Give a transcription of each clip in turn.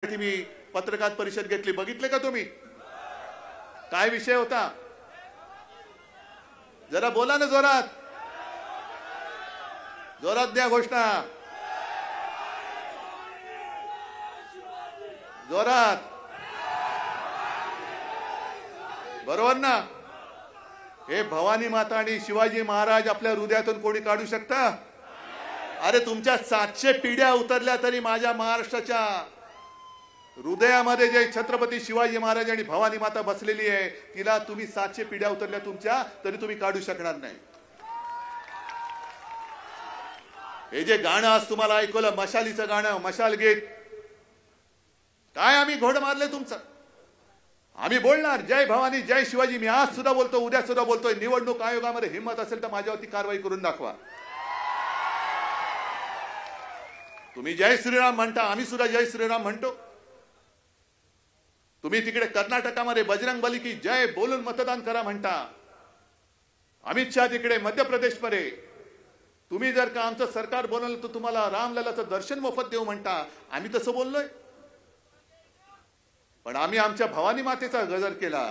मी पत्रकार परिषद घेतली, बघितले का तुम्ही? काय विषय होता? जरा बोला ना, जोरात जोरात द्या घोषणा, जोरात. बरोबर ना? हे भवानी माता आणि शिवाजी महाराज आपल्या हृदयातून कोणी काढू शकता? अरे तुमच्या 700 पिढ्या उतरल्या तरी माझ्या महाराष्ट्राच्या हृदयामध्ये जे छत्रपती शिवाजी महाराज आणि भवानी माता बसलेली आहे, तिला तुम्ही 700 पिढ्या उतरल्या तुमच्या तरी तुम्ही काढू शकणार नाही. हे जे गाणं आज तुम्हाला ऐकवलं, मशालीचं गाणं, मशाल गीत, काय आम्ही घोड मारले तुमचं? आम्ही बोलणार जय भवानी जय शिवाजी. मी आज सुद्धा बोलतो, उद्या सुद्धा बोलतोय. निवडणूक आयोगामध्ये हिम्मत असेल तर माझ्यावरती कारवाई करून दाखवा. तुम्ही जय श्रीराम म्हणता, आम्ही सुद्धा जय श्रीराम म्हणतो. तुम्ही तिकडे कर्नाटकामध्ये बजरंग बली की जय बोलून मतदान करा म्हणता. अमित शहा तिकडे मध्य प्रदेशमध्ये, तुम्ही जर का आमचं सरकार बनवलं तर तुम्हाला रामललाचं दर्शन मोफत देऊ म्हणता. आम्ही तसं बोललोय, पण आम्ही आमच्या भवानी मातेचा गजर केला.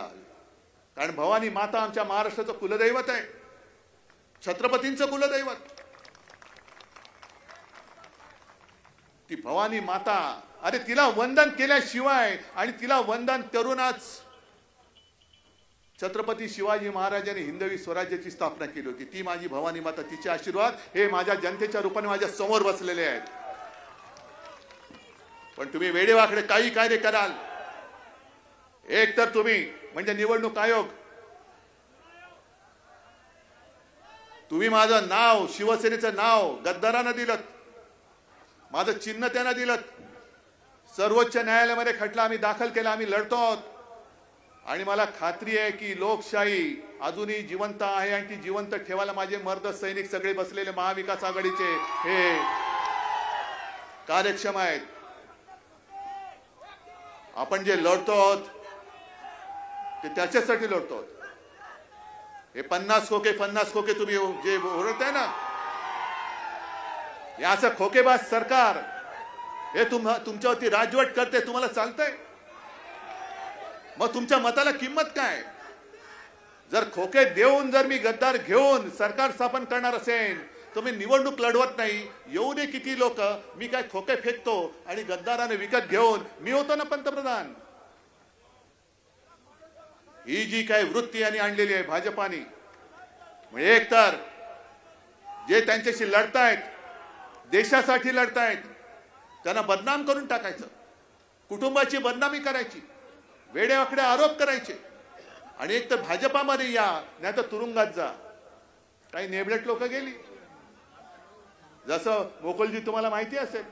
कारण भवानी माता आमच्या महाराष्ट्राचं कुलदैवत आहे, छत्रपतींचं कुलदैवत. ती भवानी माता, अरे तिला वंदन केल्याशिवाय आणि तिला वंदन करूनच छत्रपती शिवाजी महाराजांनी हिंदवी स्वराज्याची स्थापना केली होती. ती माझी भवानी माता, तिचे आशीर्वाद हे माझ्या जनतेच्या रूपाने माझ्या समोर बसलेले आहेत. पण तुम्ही वेडेवाकडे काही कार्य कराल. एक तर तुम्ही म्हणजे निवडणूक आयोग, तुम्ही माझं नाव, शिवसेनेचं नाव गद्दारांना दिलं, माझं चिन्ह त्यांना दिलं. सर्वोच्च न्यायालयामध्ये खटला आम्ही दाखल केला, आम्ही लढतो आहोत. आणि मला खात्री आहे की लोकशाही अजूनही जिवंत आहे आणि ती जिवंत ठेवायला माझे मर्द सैनिक सगळे बसलेले महाविकास आघाडीचे हे कार्यक्षम आहेत. आपण जे लढतो आहोत ते त्याच्यासाठी लढतो आहोत. हे 50 खोके तुम्ही जे ओरडताय ना, हे असं खोकेबाज सरकार हे तुमच्यावरती राजवट करते, तुम्हाला चालतंय? मग तुमच्या मताला किंमत काय? जर खोके देऊन जर मी गद्दार घेऊन सरकार स्थापन करणार असेल तर मी निवडणूक लढवत नाही. येऊ दे किती लोक, मी काय खोके फेकतो आणि गद्दाराने विकत घेऊन मी होतो ना पंतप्रधान. ही जी काय वृत्ती यांनी आणलेली आहे भाजपाने, म्हणजे एक तर जे त्यांच्याशी लढतायत, देशासाठी लढतायत, त्यांना बदनाम करून टाकायचं, कुटुंबाची बदनामी करायची, वेडेवाकडे आरोप करायचे. आणि एक तर भाजपामध्ये या नाही तर तुरुंगात जा. काही नेबलेट लोक गेली. जसं मोकलजी तुम्हाला माहिती असेल,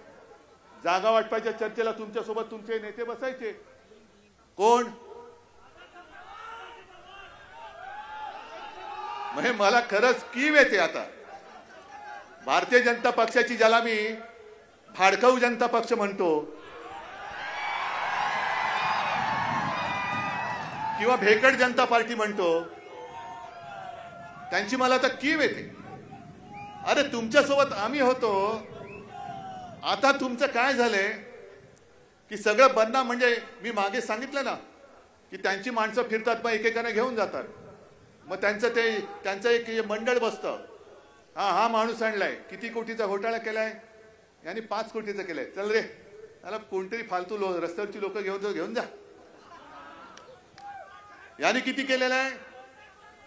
जागा वाटपाच्या चर्चेला तुमच्यासोबत तुमचे नेते बसायचे. कोण? म्हणजे मला खरंच कीव येते आता. भारतीय जनता पक्षाची, ज्याला मी भाडकाऊ जनता पक्ष म्हणतो किंवा भेकड जनता पार्टी म्हणतो, त्यांची मला आता कीव येते. अरे तुमच्यासोबत आम्ही होतो, आता तुमचं काय झालंय की सगळं बदनाम. म्हणजे मी मागे सांगितलं ना की त्यांची माणसं फिरतात, मग एकेकाने घेऊन जातात. मग त्यांचं एक मंडळ बसतं. हा माणूस आणलाय, किती कोटीचा घोटाळा केलाय, यानी 5 कोटीचा केलाय, चल रे त्याला कोणतरी फालतू रस्त्यावरची लोक घेऊन जा. यानी किती केलेला आहे?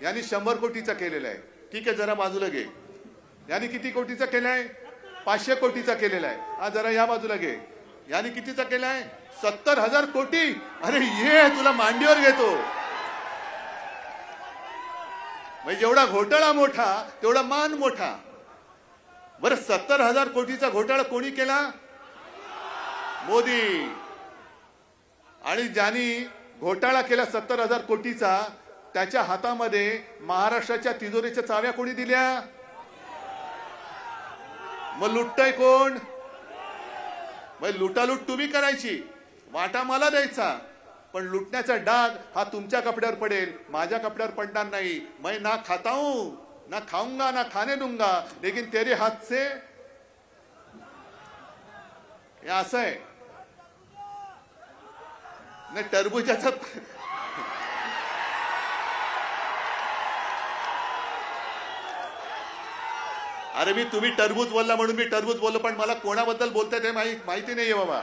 यानी 100 कोटीचा केलेला आहे. ठीक आहे, जरा बाजूला घे. यानी किती कोटीचा केलाय? 500 कोटीचा केलेला आहे. हा जरा या बाजूला घे. यानी कितीचा केलाय? 70,000 कोटी. अरे ये तुला मांडीवर घेतो. म्हणजे जेवढा घोटाळा मोठा तेवढा मान मोठा. बरं, 70,000 कोटीचा घोटाळा कोणी केला? मोदी. आणि ज्यांनी घोटाळा केला 70,000 कोटीचा, त्याच्या हातामध्ये महाराष्ट्राच्या तिजोरीच्या चाव्या कोणी दिल्या? मग लुटतय कोण? मग लुटालूट तुम्ही करायची, वाटा मला द्यायचा. पण लुटण्याचा डाग हा तुमच्या कपड्यावर पडेल, माझ्या कपड्यावर पडणार नाही. मैं ना खाता हूं, ना खाऊंगा, ना खाने दूंगा, लेकिन तेरे हाथ से. हे असं आहे. नाही टरबुजाचा अरे मी तुम्ही टरबूज बोलला म्हणून मी टरबूज बोललो, पण मला कोणाबद्दल बोलताय ते माहिती नाहीये बाबा.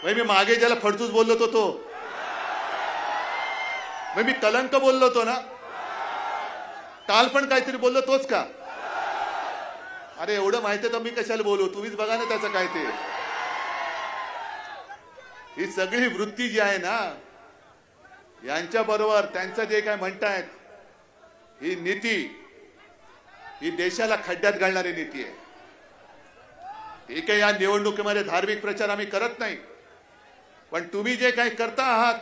मी मागे ज्याला फडतूस बोललो तो मी कलंक बोललो होतो ना, काल पण काहीतरी बोललो तोच का? अरे एवढं माहिती तर मी कशाला बोलू, तुम्हीच बघा ना त्याचं काय ते. ही सगळी वृत्ती जी आहे ना, यांच्या बरोबर त्यांचं जे काय म्हणतायत, ही नीती ही देशाला खड्ड्यात घालणारी नीती आहे. ठीक आहे, या निवडणुकीमध्ये धार्मिक प्रचार आम्ही करत नाही, पण तुम्ही जे काही करता आहात